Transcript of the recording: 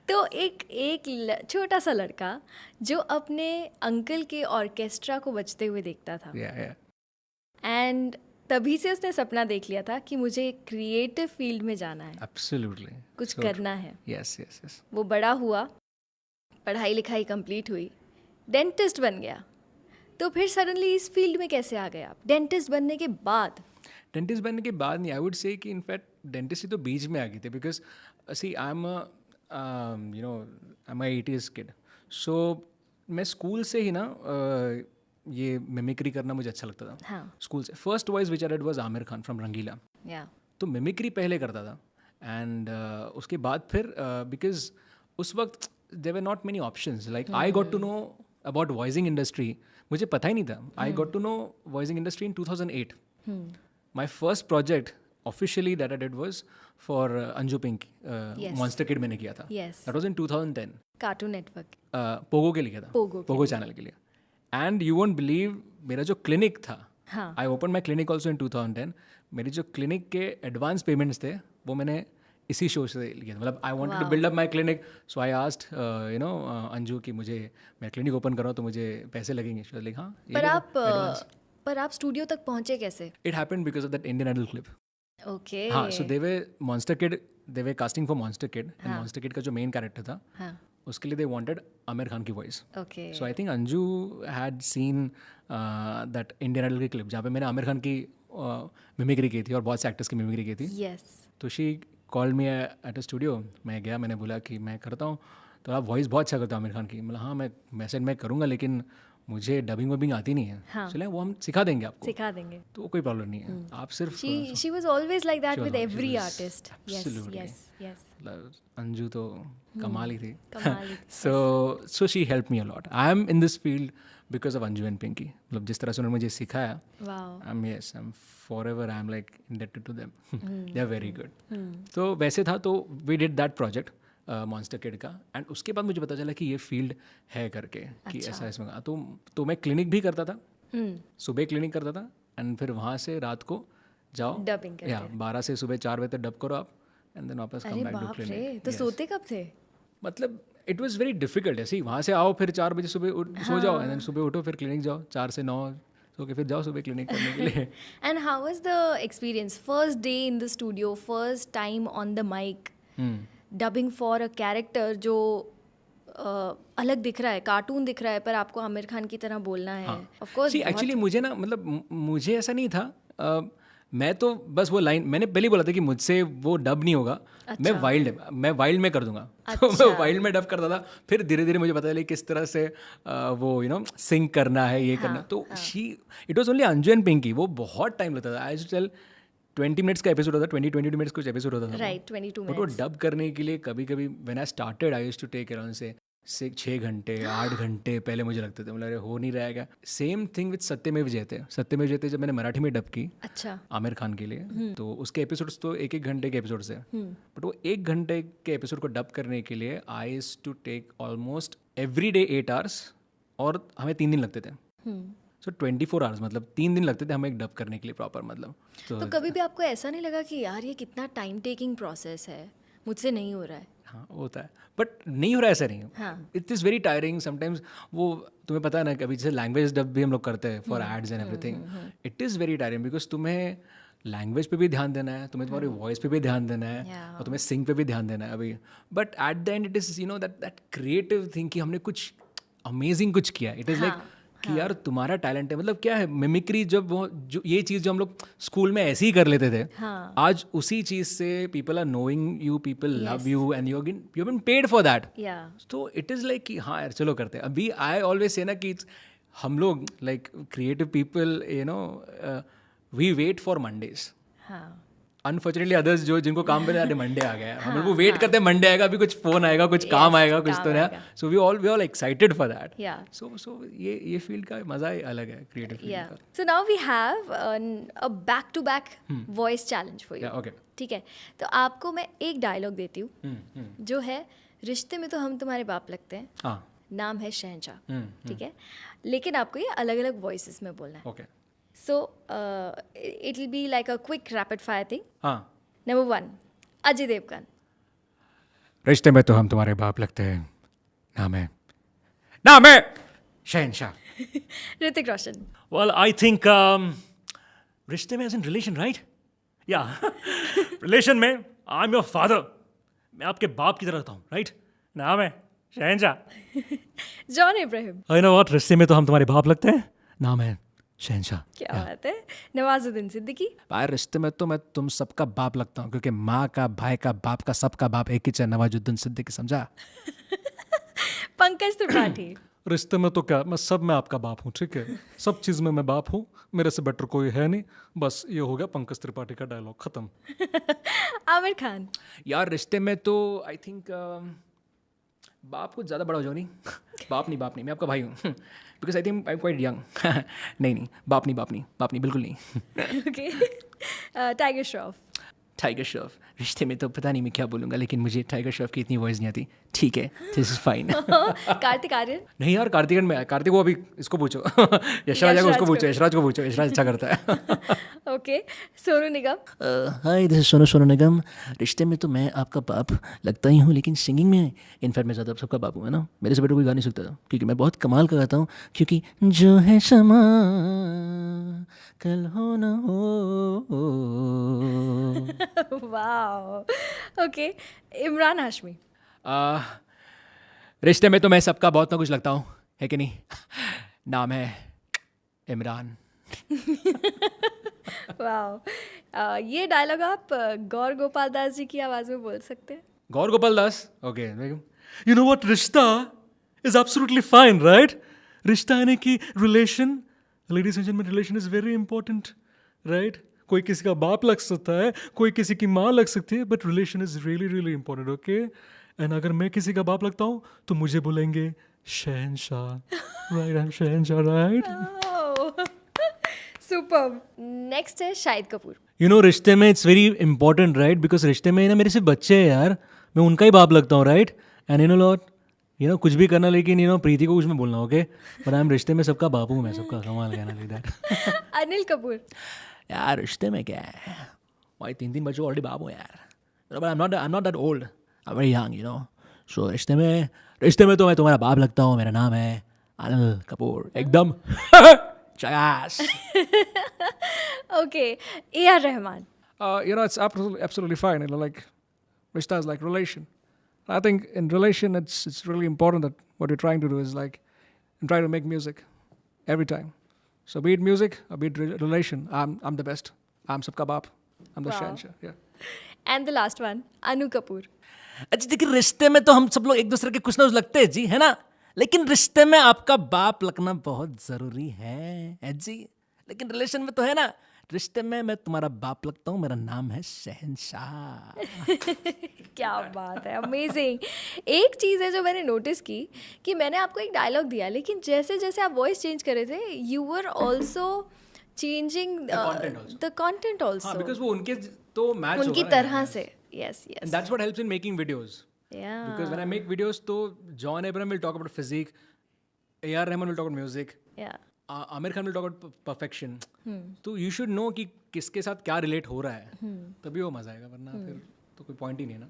तो एक छोटा सा लड़का जो अपने अंकल के ऑर्केस्ट्रा को बजते हुए देखता था, एंड तभी से उसने सपना देख लिया था कि मुझे क्रिएटिव फील्ड में जाना है, एब्सोल्युटली कुछ करना है। Yes yes yes. वो बड़ा हुआ, पढ़ाई लिखाई कंप्लीट हुई, डेंटिस्ट बन गया। तो फिर सडनली इस फील्ड में कैसे आ गए आप डेंटिस्ट बनने के बाद? डेंटिस्ट बनने के बाद नहीं, आई वुड से कि इनफैक्ट डेंटिस्ट तो बीच में आ गई थी, because see I am you know I am 80s kid. So मैं स्कूल से ही ना ये मिमिक्री करना मुझे अच्छा लगता था। हाँ. स्कूल से first voice which I did was Aamir Khan from Rangeela. तो मिमिक्री पहले करता था, एंड उसके बाद फिर बिकॉज उस वक्त there were not many options, like I got to know about voicing industry, मुझे पता ही नहीं था। I got to know voicing industry in 2008। My first project officially that I did was for Anju Pinky, monster kid मैंने किया था। दैट वाज इन 2010, कार्टून नेटवर्क, पोगो के लिए किया था, पोगो चैनल के लिए। एंड यू वोंट बिलीव, मेरा जो क्लिनिक था, I open my clinic also in 2010। मेरी जो क्लिनिक के एडवांस पेमेंट्स थे वो मैंने इसी शो से लिया था। मतलब I wanted to build up my clinic, so I asked you know Anju कि मुझे, मैं क्लिनिक ओपन कर रहा हूँ तो मुझे पैसे लगेंगे। लाइक हाँ। पर आप स्टूडियो तक पहुंचे कैसे? It happened because of that Indian Idol clip. Okay. हाँ, so they were monster kid, they were casting for monster kid, and monster kid का जो मेन कैरेक्टर था, उसके लिए दे वांटेड आमिर खान की voice. Okay. So I think Anju had seen that Indian idol की clip जहाँ पे मैंने आमिर खान की मिमिक्री की थी और बहुत से एक्टर्स की मिमिक्री की थी। यस। तो she called me at a studio. मैं गया, मैंने बोला कि मैं करता हूँ, तो आप वॉइस बहुत अच्छा करते हो आमिर खान की। मतलब हाँ, मैं मैसेज मैं करूँगा, लेकिन मुझे डबिंग वबिंग आती नहीं है। हाँ. चले वो हम सिखा देंगे आपको, सिखा देंगे, तो कोई प्रॉब्लम नहीं है। आप सिर्फ she was always like that with every artist. Yes. Anju तो कमाल ही थी। कमाल ही थी। So she help me a lot. I am in this field because of Anju and Pinky. मतलब जिस तरह से उन्होंने मुझे सिखाया, I am forever, I am like indebted to them. They are very good. तो वैसे था, तो we did that project monster kid का, एंड उसके बाद मुझे पता चला कि ये फील्ड है करके, कि ऐसा इसमें। तो मैं क्लिनिक भी करता था, सुबह क्लिनिक करता था, एंड फिर वहाँ से रात को जाओ, या 12 से सुबह 4 बजे तक डब करो आप, एंड देन वापस कम बैक टू क्लिनिक। तो सोते कब थे? मतलब इट वाज वेरी डिफिकल्ट। ऐसे ही वहाँ से आओ, फिर 4 बजे सुबह सो जाओ, एंड देन सुबह उठो, फिर क्लिनिक जाओ, 4 से 9 सो के फिर जाओ सुबह क्लिनिक करने के लिए। And how was the experience, first day in the studio, first time on the mic, dubbing for a character जो अलग दिख रहा है, कार्टून दिख रहा है, पर आपको आमिर खान की तरह बोलना है? ऑफ कोर्स एक्चुअली मुझे ना, मतलब मुझे ऐसा नहीं था, मैं तो बस वो लाइन मैंने पहले बोला था कि मुझसे वो डब नहीं होगा। मैं वाइल्ड में कर दूंगा। तो मैं वाइल्ड में डब करता था। फिर धीरे धीरे मुझे पता चला किस तरह से वो यू नो सिंग करना है, ये करना। तो it was only Anju and Pinky. वो बहुत टाइम लगता था। आई चल 20 मिनट्स का एपिसोड होता था, 22 मिनट्स कुछ एपिसोड होता था, राइट, 22 मिनट्स। बट वो डब करने के लिए कभी कभी when I started I used to take around से 6 घंटे 8 घंटे पहले मुझे लगते थे। मतलब अरे हो नहीं रहेगा। सेम थिंग विद सत्यमेव जयते। सत्यमेव जयते जब मैंने मराठी में डब की, अच्छा, आमिर खान के लिए, तो उसके एपिसोड्स तो 1-1 घंटे के एपिसोड्स है। बट वो 1 घंटे के एपिसोड को डब करने के लिए I used to take almost every day 8 hours, और हमें 3 दिन लगते थे। सो 24 आवर्स, मतलब 3 दिन लगते थे हमें एक डब करने के लिए प्रॉपर। मतलब तो कभी भी आपको ऐसा नहीं लगा कि यार ये कितना टाइम टेकिंग प्रोसेस है, मुझसे नहीं हो रहा है? हाँ, होता है, बट नहीं हो रहा है ऐसा नहीं। It is very tiring sometimes. वो तुम्हें पता है ना, कभी जैसे लैंग्वेज डब भी हम लोग करते हैं for ads and everything. It is very tiring because तुम्हें लैंग्वेज पे भी ध्यान देना है, तुम्हें तुम्हारी वॉइस पे भी ध्यान देना है, और तुम्हें सिंग पे भी ध्यान देना है अभी। But at the end it is you know that creative thing कि हमने कुछ अमेजिंग कुछ किया। इट इज़ लाइक कि यार तुम्हारा टैलेंट है। मतलब क्या है, मिमिक्री जब वो जो ये चीज़ जो हम लोग स्कूल में ऐसे ही कर लेते थे, आज उसी चीज़ से people are knowing you, people love you, and you been paid for that. तो इट इज़ लाइक कि हाँ यार चलो करते हैं। अभी आई ऑलवेज से ना कि हम लोग like creative people, you know, we wait for Mondays. Unfortunately others जो जिनको काम पे जाते मंडे आ गया, हम लोग वो वेट करते हैं मंडे आएगा, अभी कुछ फोन आएगा, कुछ काम आएगा, कुछ तो नया। So we all excited for that. So ये फील्ड का मजा ही अलग है, क्रिएटिव फील्ड का। So now we have a back to back voice challenge for you. Okay, ठीक है, तो आपको मैं एक डायलॉग देती हूँ जो है, रिश्ते में तो हम तुम्हारे बाप लगते हैं, नाम है शहंशाह। ठीक है, लेकिन आपको ये अलग अलग वॉइसेस में बोलना है। Okay, so it will be like a quick rapid fire thing. हाँ. Number 1, Ajay Devgan. रिश्ते में तो हम तुम्हारे बाप लगते हैं, नाम है शहनशाह। Hrithik Roshan. Well, I think रिश्ते में as in relation, right? Yeah. Relation में आई एम योर फादर, मैं आपके बाप की तरह रहता हूँ, राइट? नाम है शहनशाह। John Ibrahim. I know what, रिश्ते में तो हम तुम्हारे बाप लगते हैं, नाम है शहनशाह। क्या बात है। नवाजुद्दीन सिद्दीकी। भाई रिश्ते में तो मैं तुम सबका बाप लगता हूँ, क्योंकि माँ का, भाई का, बाप का, सबका बाप एक ही है, नवाजुद्दीन सिद्दीकी, समझा? पंकज त्रिपाठी। रिश्ते में तो क्या, मैं आपका बाप हूँ, ठीक है? सब चीज़ में मैं बाप हूँ, मेरे से बेटर कोई है नहीं। बस ये हो गया पंकज त्रिपाठी का डायलॉग, खत्म। आमिर खान। यार रिश्ते में तो आई थिंक बाप कुछ ज़्यादा बड़ा हो जाओ नहीं। बाप नहीं, मैं आपका भाई हूँ, because I think I am quite young. नहीं, बाप नहीं, बिल्कुल नहीं। Okay. Tiger Shroff. Tiger Shroff. रिश्ते में तो पता नहीं मैं क्या बोलूँगा, लेकिन मुझे टाइगर श्रॉफ की इतनी वॉइस नहीं आती। ठीक है, this is fine. Kartik Aaryan. नहीं यार, कार्तिक में कार्तिक को अभी इसको पूछो, यशराज को उसको पूछो, यशराज को पूछो, यशराज अच्छा करता है। Okay. Sonu Nigam. Hi, this is Sonu Nigam. रिश्ते में तो मैं आपका बाप लगता ही हूँ, लेकिन सिंगिंग में इनफैक्ट मैं ज़्यादा सबका बाप हूँ, है ना? मेरे से बेटर कोई गा नहीं सकता, क्योंकि मैं बहुत कमाल का गाता हूँ, क्योंकि जो है शमा कल हो ना हो। वाओ। ओके। इमरान हाशमी। रिश्ते में तो मैं सबका बहुत ना कुछ लगता हूँ, है कि नहीं? नाम है इमरान। वाओ। ये डायलॉग आप गौर गोपाल दास जी की आवाज़ में बोल सकते हैं। गौर Gopal Das, okay. You know what, रिश्ता इज एब्सोल्युटली फाइन, राइट? रिश्ता यानी कि relation, ladies and gentleman, relation is very important, right? कोई किसी का बाप लग सकता है, कोई किसी की माँ लग सकती है, but relation is really really important, okay? And अगर मैं किसी का बाप लगता हूँ तो मुझे बोलेंगे शहनशाह, राइट? आई एम शहनशाह, राइट? सुपर्ब। नेक्स्ट है शाहिद कपूर। यू नो रिश्ते में it's very important, right? Because रिश्ते में ना मेरे सिर्फ बच्चे हैं यार, मैं उनका ही बाप लगता हूँ, right? And you know lot, you know कुछ भी करना, लेकिन यू नो प्रीति को कुछ में बोलना, ओके? बट आई एम रिश्ते में सबका बाप हूँ मैं, सबका, कमाल कहना लाइक दैट। अनिल कपूर। यार रिश्ते में क्या है भाई, 3 बच्चों ऑलरेडी बाप हूँ यार, but I am not that old, I am very young, you know. So रिश्ते में तो मैं तुम्हारा बाप लगता हूँ, मेरा नाम है अनिल कपूर, एकदम Chagas. Okay. A.R. Rahman. You know, it's absolutely fine. You know, like rishta is like relation. I think in relation, it's really important that what you're trying to do is like try to make music every time. So be it music or be it relation, I'm the best. I'm sabka baap. I'm the Shahenshaह. Yeah. And the last one, Anu Kapoor. अच्छा देखिए, रिश्ते में तो हम सब लोग एक दूसरे के कुछ ना कुछ लगते हैं जी, है ना? लेकिन रिश्ते में आपका बाप लगना बहुत जरूरी है जी। लेकिन रिलेशन में तो है ना, रिश्ते में मैं तुम्हारा बाप लगता हूँ, मेरा नाम है शहनशाह। क्या बात है, अमेजिंग। एक चीज़ है जो मैंने नोटिस की कि मैंने आपको एक डायलॉग दिया, लेकिन जैसे जैसे आप वॉइस चेंज कर रहे थे, you were also changing the content also, because वो उनके तो मैच उनकी तरह से। Yes. And that's what helps in making videos. Yeah. Because when I make videos, तो John Abraham will talk about physique, A.R. Rahman will talk about music, Yeah. Amir Khan will talk about perfection. तो you should know कि किसके साथ क्या relate हो रहा है, तभी वो मजा आएगा, वरना फिर तो कोई point ही नहीं है ना।